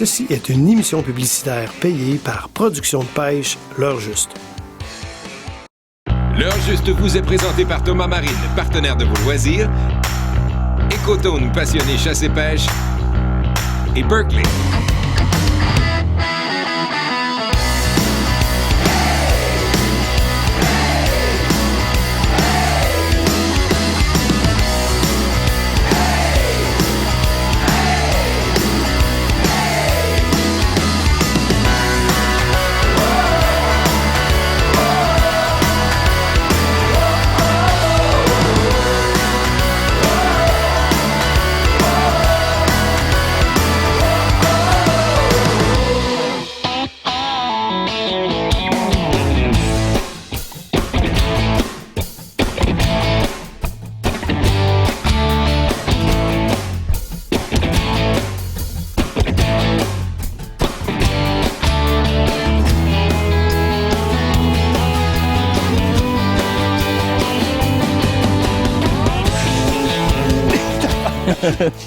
Ceci est une émission publicitaire payée par Production de pêche L'Heure Juste. L'Heure Juste vous est présenté par Thomas Marine, partenaire de vos loisirs, Ecotone, passionné chasse et pêche, et Berkeley.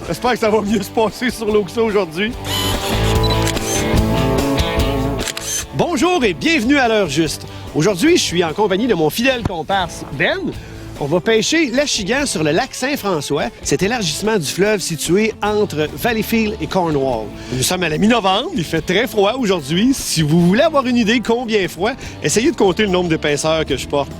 J'espère que ça va mieux se passer sur l'eau que ça aujourd'hui. Bonjour et bienvenue à l'Heure Juste. Aujourd'hui, je suis en compagnie de mon fidèle comparse Ben. On va pêcher l'Achigan sur le lac Saint-François, cet élargissement du fleuve situé entre Valleyfield et Cornwall. Nous sommes à la mi-novembre, il fait très froid aujourd'hui. Si vous voulez avoir une idée combien froid, essayez de compter le nombre d'épaisseurs que je porte.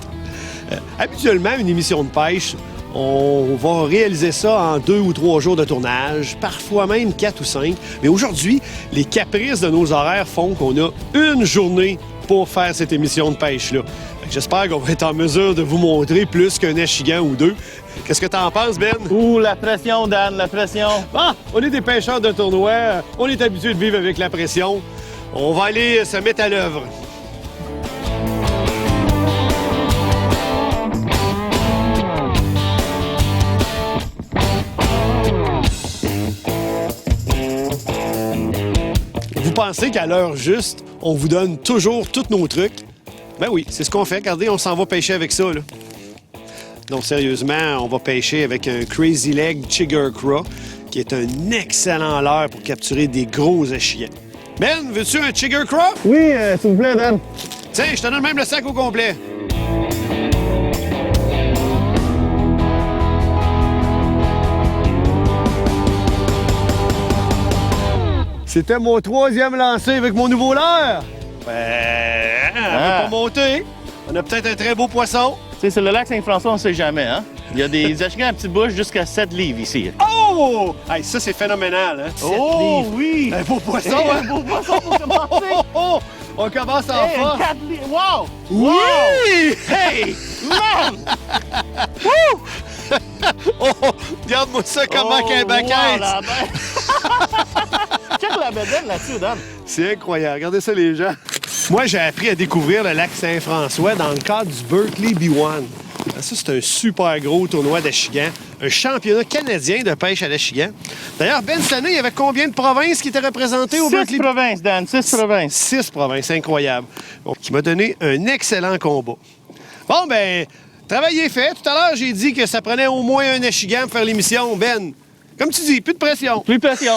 Habituellement, une émission de pêche, on va réaliser ça en 2 ou 3 jours de tournage, parfois même 4 ou 5. Mais aujourd'hui, les caprices de nos horaires font qu'on a une journée pour faire cette émission de pêche-là. J'espère qu'on va être en mesure de vous montrer plus qu'un achigan ou deux. Qu'est-ce que t'en penses, Ben? Ouh, la pression, Dan, la pression. Ah, on est des pêcheurs de tournoi, on est habitués de vivre avec la pression. On va aller se mettre à l'œuvre. Vous pensez qu'à l'heure juste, on vous donne toujours tous nos trucs? Ben oui, c'est ce qu'on fait. Regardez, on s'en va pêcher avec ça, là. Donc, sérieusement, on va pêcher avec un Crazy Leg Chigger Craw, qui est un excellent leurre pour capturer des gros échillets. Ben, veux-tu un Chigger Craw? Oui, s'il vous plaît, Dan. Tiens, je te donne même le sac au complet. C'était mon 3e lancer avec mon nouveau leurre. Ben, on va pas monter. On a peut-être un très beau poisson. Tu sais, sur le lac Saint-François, on sait jamais, hein? Il y a des achigans à petite bouche jusqu'à 7 livres ici. Oh! Hey, ça, c'est phénoménal, hein? 7 livres. Oui! Un beau poisson, Hey, hein? un beau poisson pour commencer! On commence en Hey, force. 4 livres! Wow! Oui! Wow! Hey! Man! Oh, regarde-moi ça comment qu'un bacaisse. Wow, la bête! Check la bédaine là-dessus, Dan. C'est incroyable. Regardez ça, les gens. Moi, j'ai appris à découvrir le lac Saint-François dans le cadre du Berkeley B1. Ça, c'est un super gros tournoi d'achigan, un championnat canadien de pêche à l'achigan. D'ailleurs, Ben, cette année, il y avait combien de provinces qui étaient représentées au 6 Berkeley? provinces, Dan, 6 provinces. 6 provinces, incroyable. Donc, qui m'a donné un excellent combat. Bon, ben, travail est fait. Tout à l'heure, j'ai dit que ça prenait au moins un achigan pour faire l'émission. Ben, comme tu dis, plus de pression. Plus de pression.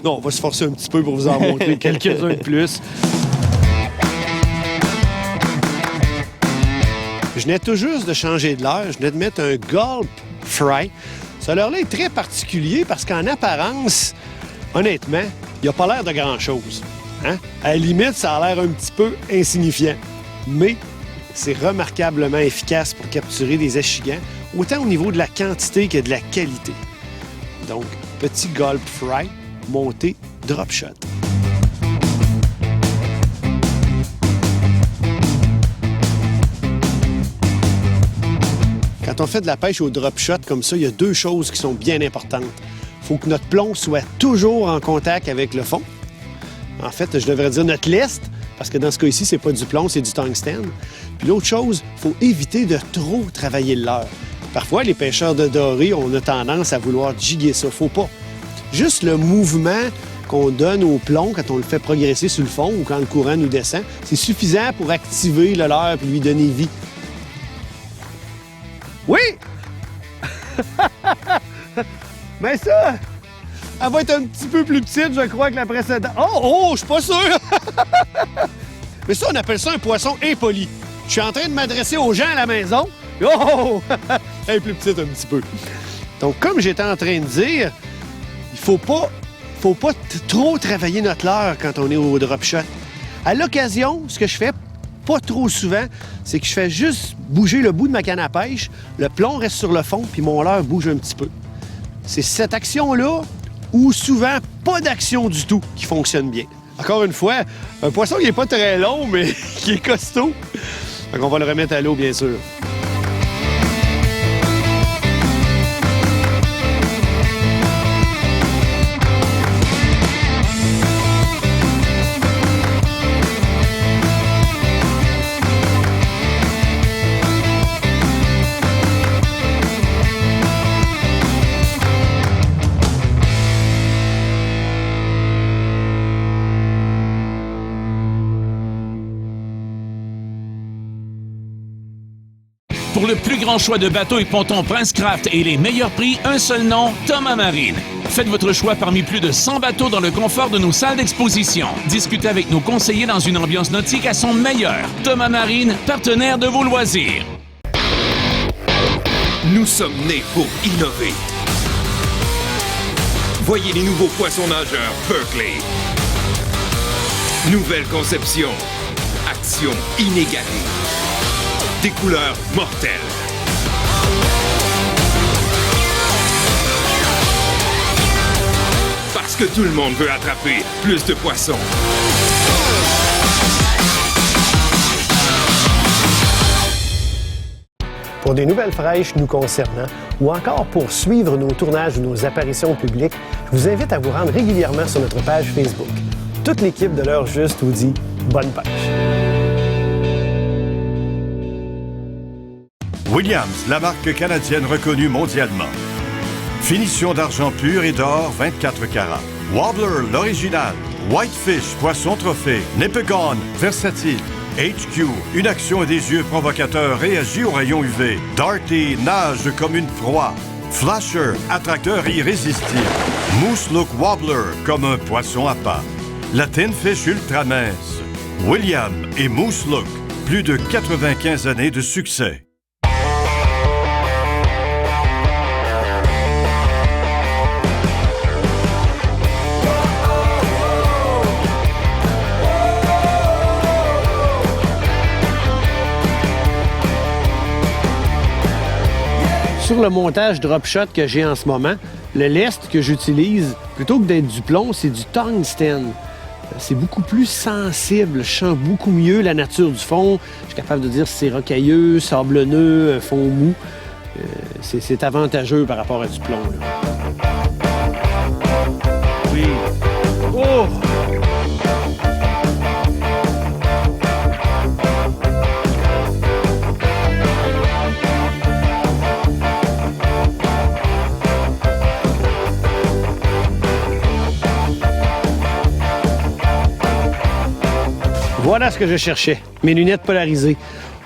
Non, on va se forcer un petit peu pour vous en montrer quelques-uns de plus. Je venais tout juste de changer de leurre. Je venais de mettre un Gulp Fry. Ce leurre-là est très particulier parce qu'en apparence, honnêtement, il n'a pas l'air de grand-chose. Hein? À la limite, ça a l'air un petit peu insignifiant. Mais c'est remarquablement efficace pour capturer des achigans, autant au niveau de la quantité que de la qualité. Donc, petit Gulp Fry, monté drop shot. Quand on fait de la pêche au drop shot comme ça, il y a 2 choses qui sont bien importantes. Il faut que notre plomb soit toujours en contact avec le fond. En fait, je devrais dire notre lest, parce que dans ce cas-ci, c'est pas du plomb, c'est du tungstène. Puis l'autre chose, il faut éviter de trop travailler le leurre. Parfois, les pêcheurs de doré, on a tendance à vouloir jiguer ça. Faut pas. Juste le mouvement qu'on donne au plomb quand on le fait progresser sur le fond ou quand le courant nous descend, c'est suffisant pour activer le leurre et lui donner vie. Oui! Mais ça, Elle va être un petit peu plus petite, je crois, que la précédente. Oh, je suis pas sûr! Mais ça, on appelle ça un poisson impoli. Je suis en train de m'adresser aux gens à la maison. Oh! Elle est plus petite un petit peu. Donc, comme j'étais en train de dire, il faut pas trop travailler notre leurre quand on est au drop shot. À l'occasion, ce que je fais pas trop souvent, c'est que je fais juste bouger le bout de ma canne à pêche, le plomb reste sur le fond, puis mon leurre bouge un petit peu. C'est cette action-là, ou souvent pas d'action du tout, qui fonctionne bien. Encore une fois, un poisson qui n'est pas très long, mais qui est costaud. Donc on va le remettre à l'eau, bien sûr. Pour le plus grand choix de bateaux et pontons Princecraft et les meilleurs prix, un seul nom, Thomas Marine. Faites votre choix parmi plus de 100 bateaux dans le confort de nos salles d'exposition. Discutez avec nos conseillers dans une ambiance nautique à son meilleur. Thomas Marine, partenaire de vos loisirs. Nous sommes nés pour innover. Voyez les nouveaux poissons nageurs Berkley. Nouvelle conception. Action inégalée. Des couleurs mortelles. Parce que tout le monde veut attraper plus de poissons. Pour des nouvelles fraîches nous concernant ou encore pour suivre nos tournages ou nos apparitions publiques, je vous invite à vous rendre régulièrement sur notre page Facebook. Toute l'équipe de l'Heure Juste vous dit bonne pêche. Williams, la marque canadienne reconnue mondialement. Finition d'argent pur et d'or 24 carats. Wobbler, l'original. Whitefish, poisson trophée. Nipigon, versatile. HQ, une action et des yeux provocateurs réagit aux rayons UV. Darty, nage comme une proie. Flasher, attracteur irrésistible. Moose Look Wobbler, comme un poisson à part. La Tin Fish ultra mince. William et Moose Look, plus de 95 années de succès. Sur le montage drop shot que j'ai en ce moment, le lest que j'utilise, plutôt que d'être du plomb, c'est du tungstène. C'est beaucoup plus sensible, je sens beaucoup mieux la nature du fond. Je suis capable de dire si c'est rocailleux, sablonneux, fond mou. C'est avantageux par rapport à du plomb. Là. Oui. Oh! Voilà ce que je cherchais, mes lunettes polarisées.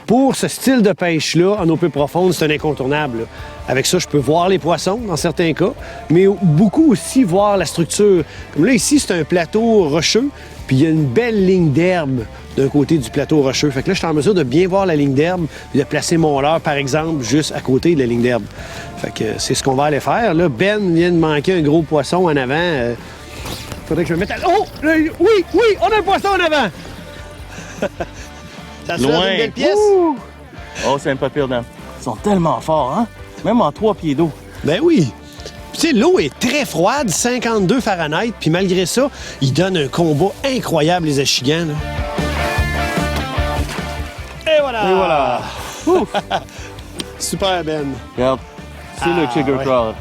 Pour ce style de pêche-là, en eau peu profonde, c'est un incontournable. Là. Avec ça, je peux voir les poissons, dans certains cas, mais beaucoup aussi voir la structure. Comme là, ici, c'est un plateau rocheux, puis il y a une belle ligne d'herbe d'un côté du plateau rocheux. Fait que là, je suis en mesure de bien voir la ligne d'herbe, de placer mon leurre, par exemple, juste à côté de la ligne d'herbe. Fait que c'est ce qu'on va aller faire. Là, Ben vient de manquer un gros poisson en avant. Faudrait que je me mette à... Oh! Oui, on a un poisson en avant! Ça se Loin. une belle pièce. Ouh. Oh, c'est un pas pire d'âme. Ils sont tellement forts, hein? Même en 3 pieds d'eau. Ben oui. Tu sais, l'eau est très froide, 52 Fahrenheit, puis malgré ça, ils donnent un combat incroyable, les Ashigans. Là. Et voilà! Et voilà. Super, Ben. Regarde, c'est le Chigger ouais. Crawler.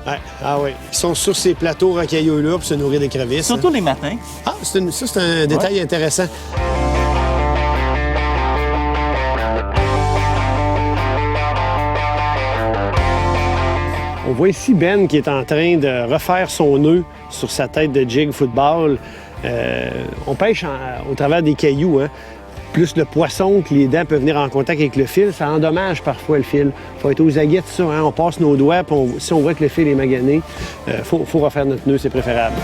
Ouais. Ah oui. Ils sont sur ces plateaux rocailleux-là pour se nourrir des crevisses. Surtout les matins. Ah, ça, c'est un détail intéressant. On voit ici Ben qui est en train de refaire son nœud sur sa tête de jig football. On pêche au travers des cailloux. Hein? plus le poisson que les dents peuvent venir en contact avec le fil, ça endommage parfois le fil. Il faut être aux aguets de ça, hein? On passe nos doigts, puis si on voit que le fil est magané, faut refaire notre nœud, c'est préférable.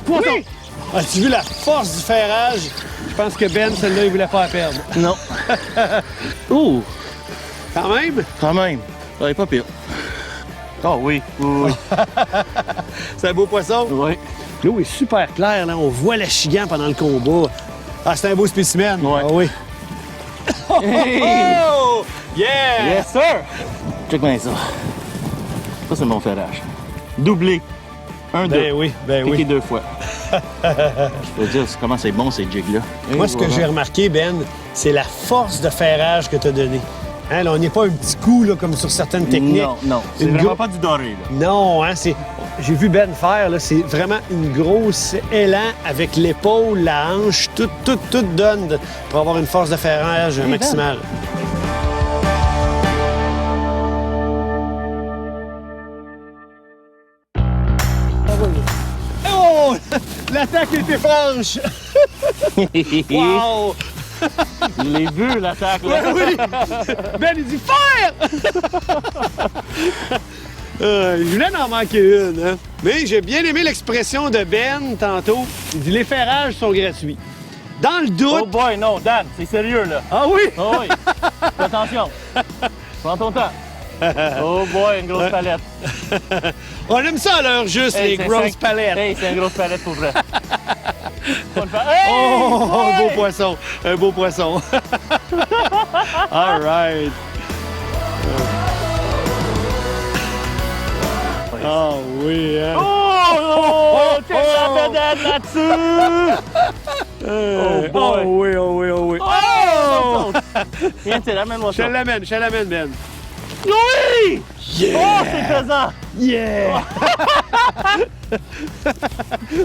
Oui! As-tu vu la force du ferrage? Je pense que Ben, celle-là, il voulait pas la perdre. Non. Ouh, Quand même? quand même. Ouais, pas pire. Oh oui, oui, oui. C'est un beau poisson? Oui. L'eau est super claire, là. On voit l'achigan pendant le combat. Ah, c'est un beau spécimen. Ouais. Ah oui. Hey! Oh! Yeah! Yes, sir! Check bien ça. Ça, c'est mon ferrage. Doublé. Un, deux. Ben oui, ben Piqué oui. 2 fois. Je veux dire, comment c'est bon, ces jigs-là. Moi, ce que j'ai remarqué, Ben, c'est la force de ferrage que tu as donné. Hein, là, on n'est pas un petit coup, là, comme sur certaines techniques. Non, non. C'est Une vraiment gro- pas du doré, là. Non, hein, c'est... J'ai vu Ben faire, là, c'est vraiment une grosse élan avec l'épaule, la hanche, tout donne pour avoir une force de ferrage Ben. maximale. Oh! L'attaque était franche! Wow! Je l'ai vu, l'attaque, là. Oui! Ben, il dit faire! Je voulais en manquer une, hein? Mais j'ai bien aimé l'expression de Ben tantôt. Il dit les ferrages sont gratuits. Dans le doute. Oh boy, non, Dan, c'est sérieux, là. Ah oui! Oh oui. Fais attention. Prends ton temps. Oh boy, une grosse palette. On aime ça à l'heure juste, Hey, les c'est grosses 5 palettes. Hey, c'est une grosse palette pour vrai. Hey! Oh, un beau Hey! poisson. Un beau poisson. All right. Ah oui, hein? Oh, check la bedaine là-dessus! Oh boy! Oh oui, oh oui, oh oui. Oh! Viens, tu l'amènes-moi Je ça. te l'amène, Ben. Oui! Yeah! Oh, c'est pesant! Yeah!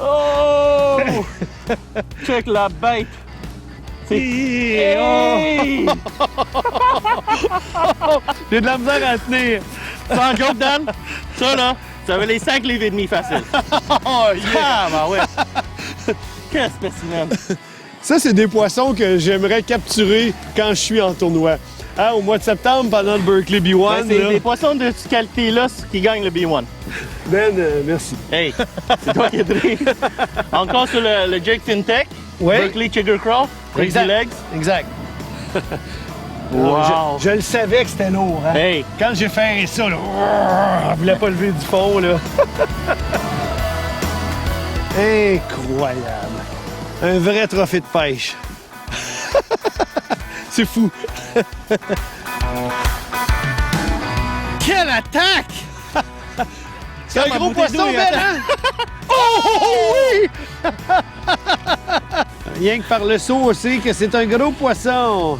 Oh! Check la bête! C'est... Hey! J'ai de la misère à tenir. Sans joke, Dan, ça là, ça avait les 5 livres et demi facile. Oh, yeah! Ah, ben ouais! Quel spécimen! Ça, c'est des poissons que j'aimerais capturer quand je suis en tournoi. Hein, au mois de septembre, pendant le Berkeley B1. Ben, c'est là. des poissons de cette qualité-là qui gagnent le B1. Ben, merci. Hey, c'est toi qui es drôle. Encore sur le Jake FinTech, Oui. Berkeley Chigger Crawl, Crazy Exact. Legs. Exact. Wow! Je le savais que c'était lourd. Hein? Hey! Quand j'ai fait ça, là, je voulais pas lever du fond. Là. Incroyable. Un vrai trophée de pêche. C'est fou. Quelle attaque! C'est un gros poisson, Ben, hein? Oh oui! Rien que par le saut aussi que c'est un gros poisson.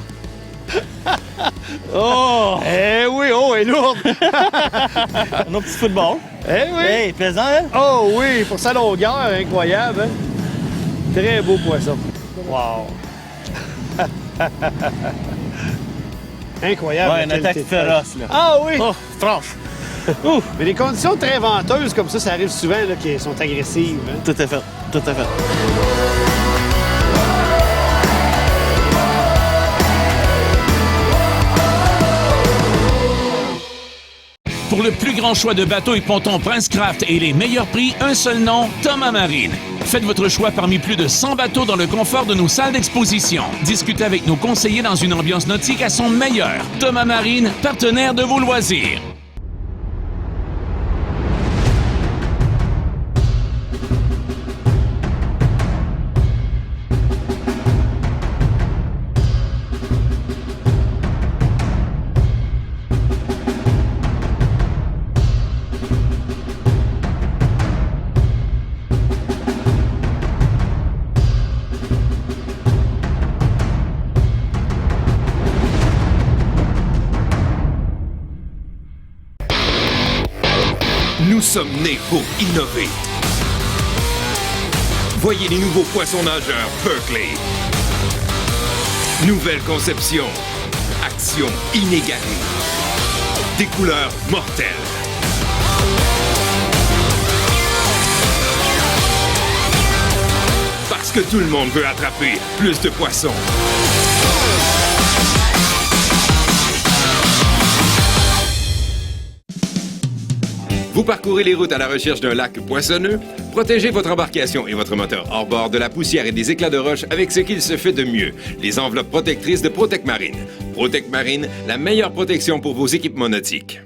Oh! Eh oui, oh, elle est lourde. Un autre petit football. Eh oui. Hey, plaisant, hein? Oh oui, pour sa longueur, incroyable. Hein? Très beau poisson. Wow. Incroyable. Ouais, la une qualité attaque de pêche. féroce, là. Ah oui. Oh, franche. Ouf. Mais des conditions très venteuses comme ça arrive souvent, là, qui sont agressives. Hein? Tout à fait, tout à fait. Pour le plus grand choix de bateaux et pontons Princecraft et les meilleurs prix, un seul nom, Thomas Marine. Faites votre choix parmi plus de 100 bateaux dans le confort de nos salles d'exposition. Discutez avec nos conseillers dans une ambiance nautique à son meilleur. Thomas Marine, partenaire de vos loisirs. Nous sommes nés pour innover. Voyez les nouveaux poissons nageurs Berkeley. Nouvelle conception. Action inégalée. Des couleurs mortelles. que tout le monde veut attraper plus de poissons. Vous parcourez les routes à la recherche d'un lac poissonneux? Protégez votre embarcation et votre moteur hors bord de la poussière et des éclats de roche avec ce qu'il se fait de mieux, les enveloppes protectrices de Protec Marine. Protec Marine, la meilleure protection pour vos équipements nautiques.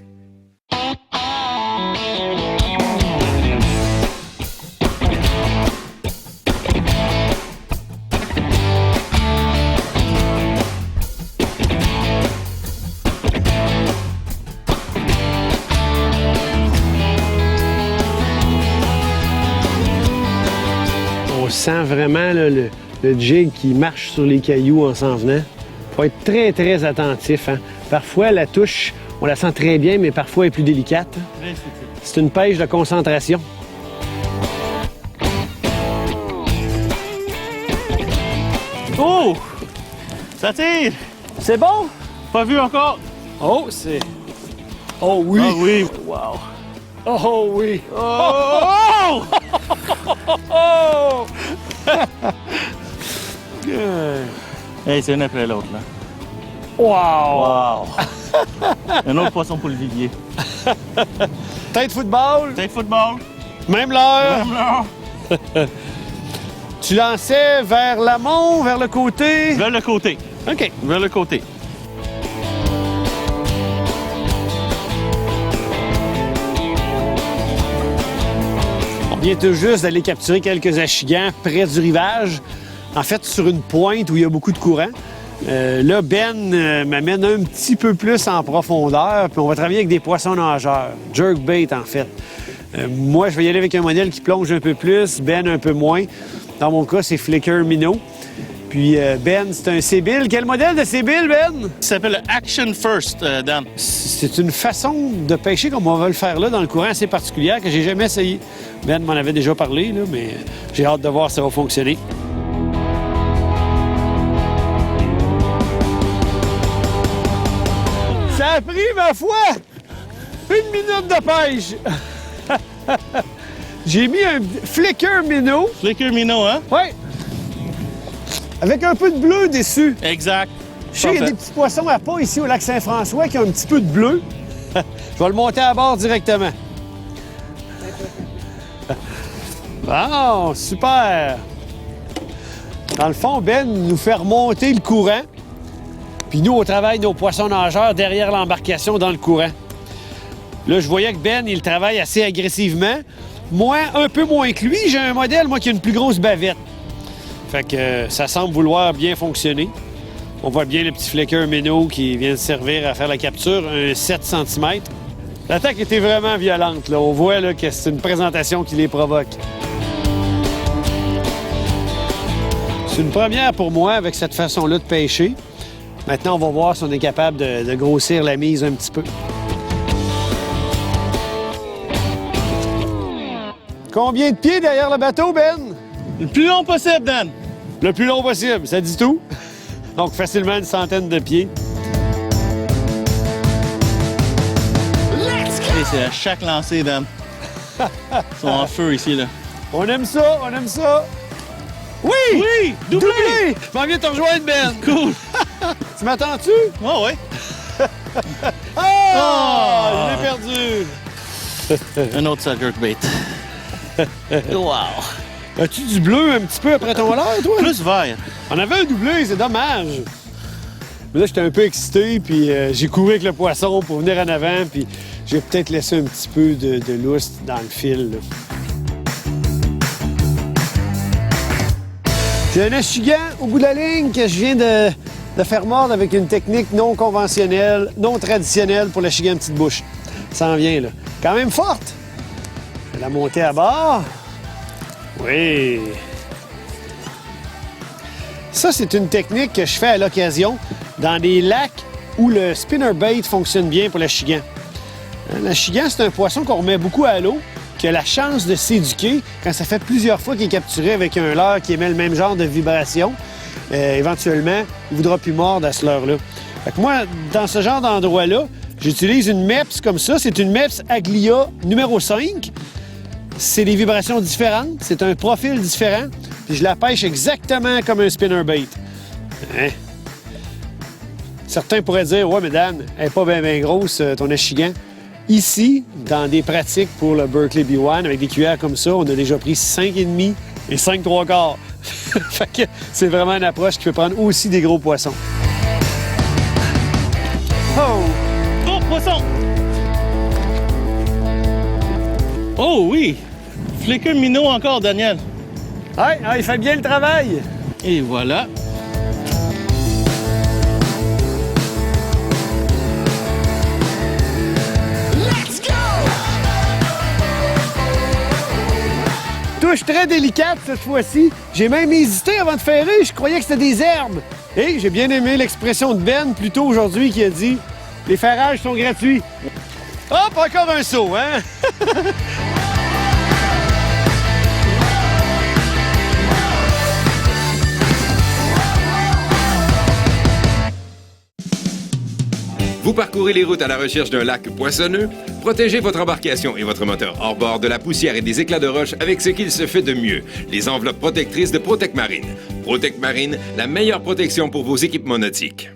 On sent vraiment là, le jig qui marche sur les cailloux en s'en venant. Il faut être très, très attentif. Hein? Parfois, la touche, on la sent très bien, mais parfois, elle est plus délicate. C'est une pêche de concentration. Oh! Ça tire! C'est bon? Pas vu encore? Oh, c'est... Oh oui! Ah oui! Wow! Oh oui! Oh! Oh! Hey, c'est un après l'autre, là. Wow! Wow! Un autre poisson pour le vivier. Tête football, Tête football. même l'heure. Même là. Tu lançais vers l'amont, vers le côté? Vers le côté. OK. Vers le côté. On vient tout juste d'aller capturer quelques achigans près du rivage. En fait, sur une pointe où il y a beaucoup de courant. Là, Ben m'amène un petit peu plus en profondeur, puis on va travailler avec des poissons nageurs. Jerkbait, en fait. Moi, je vais y aller avec un modèle qui plonge un peu plus, Ben un peu moins. Dans mon cas, c'est Flicker Minnow. Puis Ben, c'est un Sébil. Quel modèle de Sébil, Ben? Il s'appelle le Action First, Dan. C'est une façon de pêcher comme on va le faire là, dans le courant assez particulière que j'ai jamais essayé. Ben m'en avait déjà parlé, là, mais j'ai hâte de voir si ça va fonctionner. Ça a pris, ma foi, 1 minute de pêche. J'ai mis un Flicker Minnow. Flicker Minnow, hein? Oui. Avec un peu de bleu dessus. Exact. Je sais qu'il y a des petits poissons à pas ici au lac Saint-François qui ont un petit peu de bleu. Je vais le monter à bord directement. Bon, super! Dans le fond, Ben nous fait remonter le courant. Puis nous, on travaille nos poissons nageurs derrière l'embarcation dans le courant. Là, je voyais que Ben, il travaille assez agressivement. Moi, un peu moins que lui. J'ai un modèle, moi, qui a une plus grosse bavette. Fait que ça semble vouloir bien fonctionner. On voit bien le petit Flicker Minnow qui vient de servir à faire la capture, un 7 cm. L'attaque était vraiment violente, là. On voit là, que c'est une présentation qui les provoque. C'est une première pour moi avec cette façon-là de pêcher. Maintenant, on va voir si on est capable de grossir la mise un petit peu. Combien de pieds derrière le bateau, Ben? Le plus long possible, Dan. Le plus long possible, ça dit tout. Donc, facilement une centaine de pieds. Et c'est à chaque lancée, Dan. Ils sont en feu ici, là. On aime ça, on aime ça. Oui! Oui! Doublé! Je m'en viens te rejoindre, Ben. Cool! Tu m'attends-tu? Oh, ouais. Ah! Je l'ai perdu. Un autre jerkbait. Wow! As-tu du bleu un petit peu après ton leurre, toi? Plus vert. On avait un doublé, c'est dommage. Mais là, j'étais un peu excité, puis j'ai couru avec le poisson pour venir en avant, puis j'ai peut-être laissé un petit peu de lousse dans le fil, là. J'ai un achigan au bout de la ligne que je viens de faire mordre avec une technique non conventionnelle, non traditionnelle pour l'achigan petite bouche. Ça en vient, là. Quand même forte. Je vais la monter à bord. Oui. Ça, c'est une technique que je fais à l'occasion dans des lacs où le spinnerbait fonctionne bien pour l'achigan. L'achigan, c'est un poisson qu'on remet beaucoup à l'eau, qui a la chance de s'éduquer quand ça fait plusieurs fois qu'il est capturé avec un leurre qui émet le même genre de vibration. Éventuellement, il ne voudra plus mordre à ce leurre-là. Fait que moi, dans ce genre d'endroit-là, j'utilise une MEPS comme ça. C'est une MEPS Aglia numéro 5. C'est des vibrations différentes. C'est un profil différent puis je la pêche exactement comme un spinnerbait. Hein? Certains pourraient dire, ouais, mais Dan, elle n'est pas bien grosse, ton achigan. Ici, dans des pratiques pour le Berkeley B1, avec des cuillères comme ça, on a déjà pris 5,5 et 5 3/4. Fait que c'est vraiment une approche qui peut prendre aussi des gros poissons. Oh! Oh, poisson! Oh oui! Flicker minot encore, Daniel. Ouais, il fait bien le travail. Et voilà. Touche très délicate cette fois-ci. J'ai même hésité avant de ferrer. Je croyais que c'était des herbes. Et j'ai bien aimé l'expression de Ben plus tôt aujourd'hui qui a dit « Les ferrages sont gratuits ». Hop, encore un saut, hein? Vous parcourez les routes à la recherche d'un lac poissonneux? Protégez votre embarcation et votre moteur hors bord de la poussière et des éclats de roche avec ce qu'il se fait de mieux, les enveloppes protectrices de Protec Marine. Protec Marine, la meilleure protection pour vos équipements nautiques.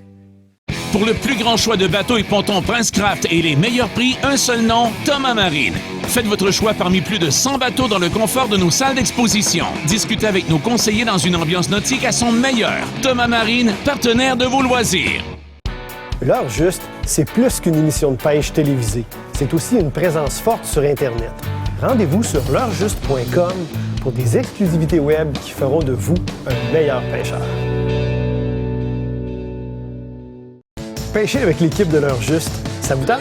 Pour le plus grand choix de bateaux et pontons Princecraft et les meilleurs prix, un seul nom, Thomas Marine. Faites votre choix parmi plus de 100 bateaux dans le confort de nos salles d'exposition. Discutez avec nos conseillers dans une ambiance nautique à son meilleur. Thomas Marine, partenaire de vos loisirs. L'heure juste, c'est plus qu'une émission de pêche télévisée. C'est aussi une présence forte sur Internet. Rendez-vous sur l'heurejust.com pour des exclusivités web qui feront de vous un meilleur pêcheur. Pêcher avec l'équipe de l'heure juste, ça vous tente?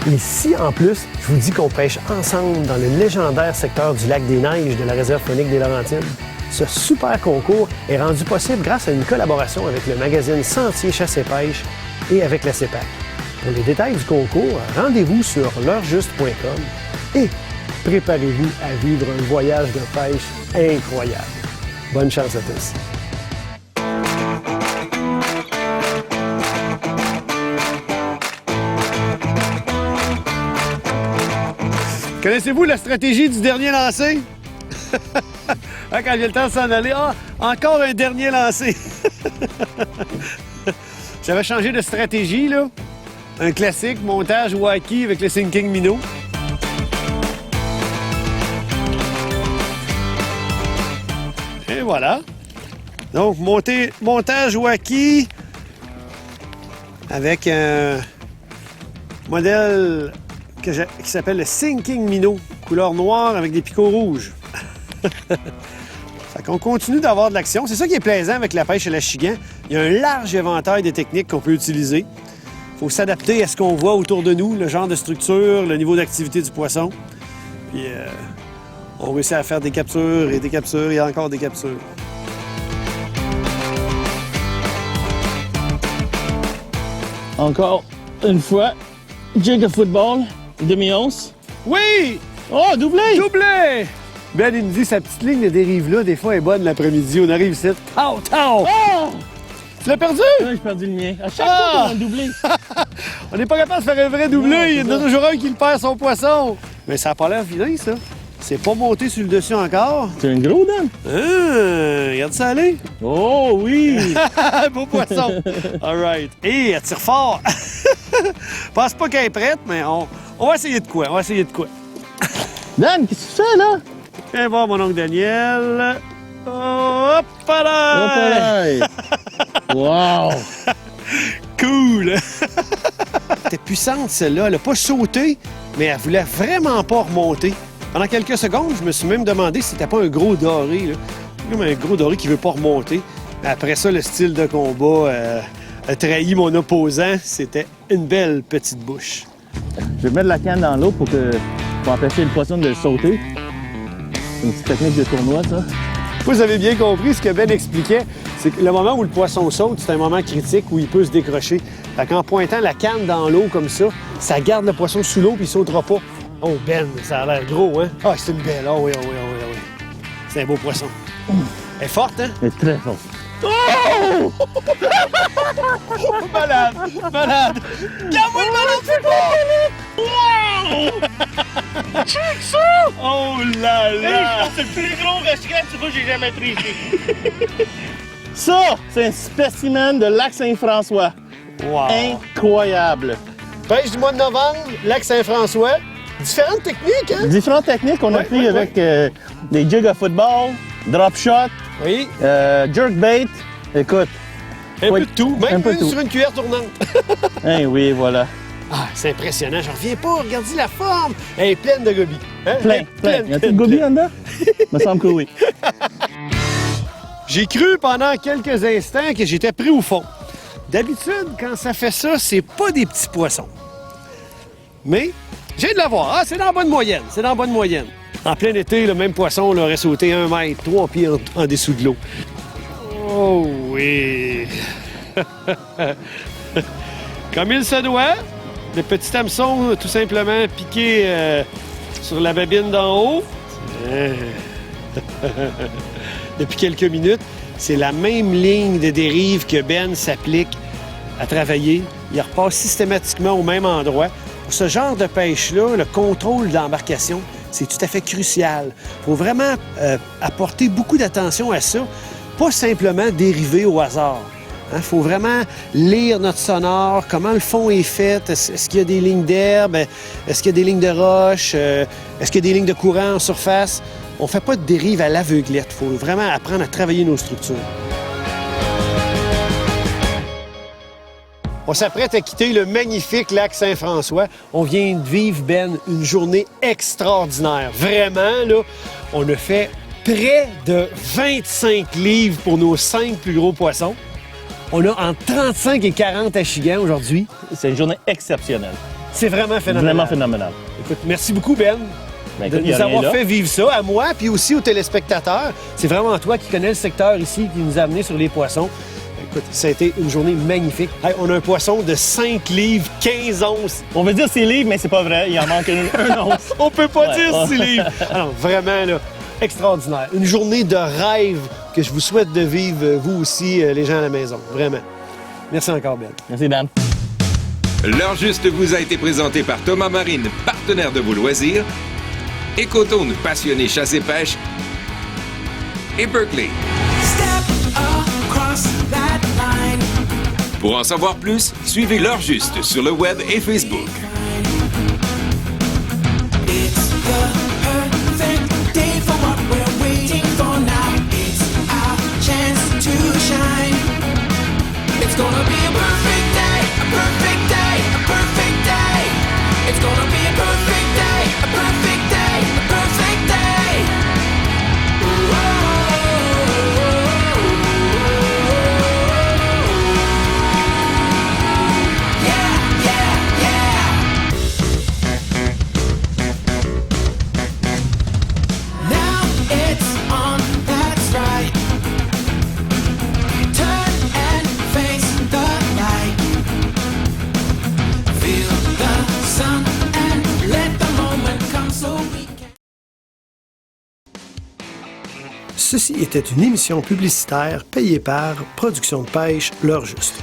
Et si, en plus, je vous dis qu'on pêche ensemble dans le légendaire secteur du lac des Neiges de la réserve faunique des Laurentides? Ce super concours est rendu possible grâce à une collaboration avec le magazine Sentier Chasse et Pêche et avec la CEPAC. Pour les détails du concours, rendez-vous sur l'heurejust.com et préparez-vous à vivre un voyage de pêche incroyable. Bonne chance à tous! Connaissez-vous la stratégie du dernier lancé? Quand j'ai le temps de s'en aller, encore un dernier lancé. J'avais changé de stratégie, là. Un classique, montage wacky avec le sinking minnow. Et voilà. Donc, montage wacky avec un modèle qui s'appelle le sinking minnow, couleur noire avec des picots rouges. Fait qu'on continue d'avoir de l'action. C'est ça qui est plaisant avec la pêche à l'achigan. Il y a un large éventail de techniques qu'on peut utiliser. Il faut s'adapter à ce qu'on voit autour de nous, le genre de structure, le niveau d'activité du poisson. Puis on réussit à faire des captures et encore des captures. Encore une fois, jig de football, demi-once. Oui! Oh, doublé! Doublé! Ben, il me dit sa petite ligne de dérive-là, des fois, est bonne l'après-midi. On arrive ici. Tau, tau! Oh! Tu l'as perdu? Ouais, j'ai perdu le mien. À chaque fois qu'on a un doublé. On n'est pas capable de faire un vrai doublé. Il y en a toujours un qui le perd son poisson. Mais ça n'a pas l'air vilain, ça. C'est pas monté sur le dessus encore. C'est un gros, Dan? Regarde ça aller. Oh, oui! Beau poisson. All right. Et elle tire fort. Pense pas qu'elle est prête, mais on va essayer de quoi. Dan, qu'est-ce que tu fais, là? Viens voir mon oncle Daniel. Hop là! Wow! Cool! C'était puissante, celle-là. Elle n'a pas sauté, mais elle voulait vraiment pas remonter. Pendant quelques secondes, je me suis même demandé si c'était pas un gros doré, là. Comme un gros doré qui veut pas remonter. Après ça, le style de combat a trahi mon opposant. C'était une belle petite bouche. Je vais mettre la canne dans l'eau pour empêcher le poisson de sauter. C'est une petite technique de tournoi, ça. Vous avez bien compris ce que Ben expliquait. C'est que le moment où le poisson saute, c'est un moment critique où il peut se décrocher. Fait qu'en pointant la canne dans l'eau comme ça garde le poisson sous l'eau puis il sautera pas. Oh, Ben, ça a l'air gros, hein? Ah, c'est une belle. Oh oui. C'est un beau poisson. Elle est forte, hein? Elle est très forte. Oh! Malade! Garde-moi le ballon de football! Wow! Check ça! Oh là là! C'est le plus gros restaurant que j'ai jamais pris ici. Ça, c'est un spécimen de lac Saint-François. Wow! Incroyable. Pêche du mois de novembre, lac Saint-François. Différentes techniques, hein? Différentes techniques qu'on a Ouais, pris ouais, avec des jigs à football, drop shot, Oui, jerkbait. Écoute, un ouais, peu de tout. Même un peu de tout. sur une cuillère tournante. hein, oui, voilà. Ah, c'est impressionnant. J'en reviens pas. Regardez la forme. Elle est pleine de gobies. Hein? Plein. Y a-t-il de gobies en dedans? Me semble que oui. J'ai cru pendant quelques instants que j'étais pris au fond. D'habitude, quand ça fait ça, c'est pas des petits poissons. Mais, j'ai de la voir. Ah, c'est dans la bonne moyenne. C'est dans la bonne moyenne. En plein été, le même poisson là, aurait sauté 1 mètre, 3 pieds en dessous de l'eau. Oh oui! Comme il se doit, le petit hameçon tout simplement piqué sur la babine d'en haut. Depuis quelques minutes, c'est la même ligne de dérive que Ben s'applique à travailler. Il repasse systématiquement au même endroit. Pour ce genre de pêche-là, le contrôle de l'embarcation, c'est tout à fait crucial. Il faut vraiment apporter beaucoup d'attention à ça, pas simplement dériver au hasard. Il faut vraiment lire notre sonore, comment le fond est fait, est-ce qu'il y a des lignes d'herbe, est-ce qu'il y a des lignes de roche, est-ce qu'il y a des lignes de courant en surface. On ne fait pas de dérive à l'aveuglette. Il faut vraiment apprendre à travailler nos structures. On s'apprête à quitter le magnifique lac Saint-François. On vient de vivre, Ben, une journée extraordinaire. Vraiment, là, on a fait près de 25 livres pour nos 5 plus gros poissons. On a entre 35 et 40 achigans aujourd'hui. C'est une journée exceptionnelle. C'est vraiment phénoménal. Vraiment phénoménal. Écoute, merci beaucoup, Ben, Ben, de écoute, y a nous rien avoir là. fait vivre ça, à moi, puis aussi aux téléspectateurs. C'est vraiment toi qui connais le secteur ici, qui nous a amenés sur les poissons. Écoute, ça a été une journée magnifique. Hey, on a un poisson de 5 livres, 15 onces. On veut dire 6 livres, mais c'est pas vrai. Il en manque un once. On peut pas Ouais. dire 6 livres. Alors, vraiment, là, extraordinaire. Une journée de rêve que je vous souhaite de vivre, vous aussi, les gens à la maison. Vraiment. Merci encore, Ben. Merci, Dan. L'heure juste vous a été présenté par Thomas Marine, partenaire de vos loisirs, Ecotone, passionné chasse et pêche, et Berkeley. Pour en savoir plus, suivez l'heure juste sur le web et Facebook. Ceci était une émission publicitaire payée par Production de pêche L'Heure Juste.